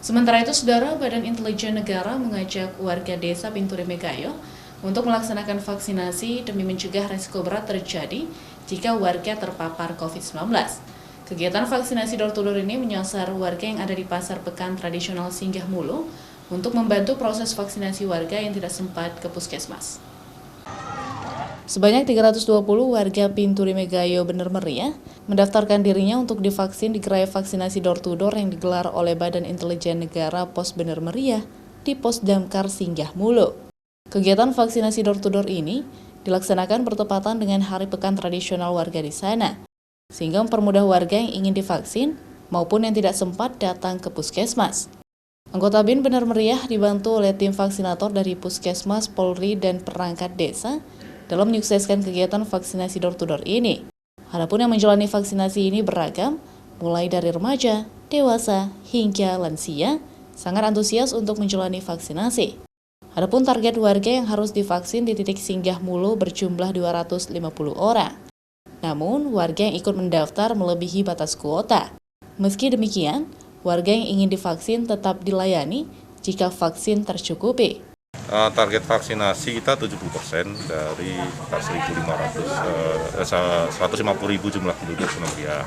Sementara itu, Saudara, Badan Intelijen Negara mengajak warga desa Pinturi Megayo untuk melaksanakan vaksinasi demi mencegah risiko berat terjadi jika warga terpapar COVID-19. Kegiatan vaksinasi door-to-door ini menyasar warga yang ada di Pasar Pekan Tradisional Singgah Mulu untuk membantu proses vaksinasi warga yang tidak sempat ke puskesmas. Sebanyak 320 warga Pinturi Megayo Bener Meriah mendaftarkan dirinya untuk divaksin di gerai vaksinasi door-to-door yang digelar oleh Badan Intelijen Negara Pos Bener Meriah di Pos Damkar Singgah Mulu. Kegiatan vaksinasi door-to-door ini dilaksanakan bertepatan dengan hari pekan tradisional warga di sana, sehingga mempermudah warga yang ingin divaksin maupun yang tidak sempat datang ke puskesmas. Anggota BIN Bener Meriah dibantu oleh tim vaksinator dari Puskesmas, Polri, dan perangkat desa dalam menyukseskan kegiatan vaksinasi door-to-door ini. Adapun yang menjalani vaksinasi ini beragam, mulai dari remaja, dewasa, hingga lansia, sangat antusias untuk menjalani vaksinasi. Adapun target warga yang harus divaksin di titik Singgah Mulu berjumlah 250 orang. Namun, warga yang ikut mendaftar melebihi batas kuota. Meski demikian, warga yang ingin divaksin tetap dilayani jika vaksin tercukupi. Target vaksinasi kita 70% dari 150.000 jumlah penduduk Meriah.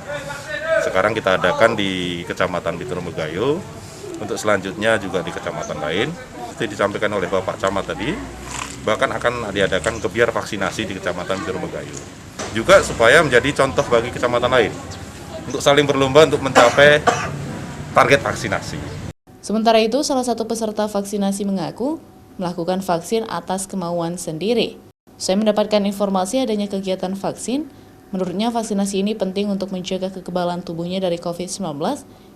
Sekarang kita adakan di Kecamatan Pinturi Megayo, untuk selanjutnya juga di kecamatan lain. Seperti disampaikan oleh Bapak Camat tadi, bahkan akan diadakan kebiar vaksinasi di Kecamatan Pinturi Megayo. Juga supaya menjadi contoh bagi kecamatan lain, untuk saling berlomba untuk mencapai target vaksinasi. Sementara itu, salah satu peserta vaksinasi mengaku melakukan vaksin atas kemauan sendiri. Saya mendapatkan informasi adanya kegiatan vaksin. Menurutnya vaksinasi ini penting untuk menjaga kekebalan tubuhnya dari COVID-19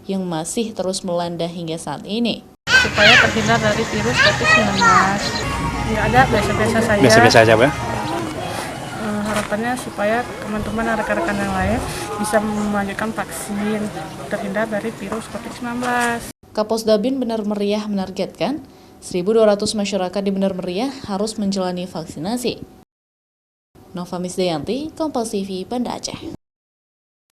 yang masih terus melanda hingga saat ini. Supaya terhindar dari virus COVID-19. Nggak ada, biasa-biasa saja. Biasa-biasa saja, Pak? Harapannya supaya teman-teman dan rekan-rekan yang lain bisa melanjutkan vaksin, terhindar dari virus COVID-19. Kapolsdabin Bener Meriah menargetkan 1.200 masyarakat di Bener Meriah harus menjalani vaksinasi. Nova Misdayanti, Kompas TV, Banda Aceh.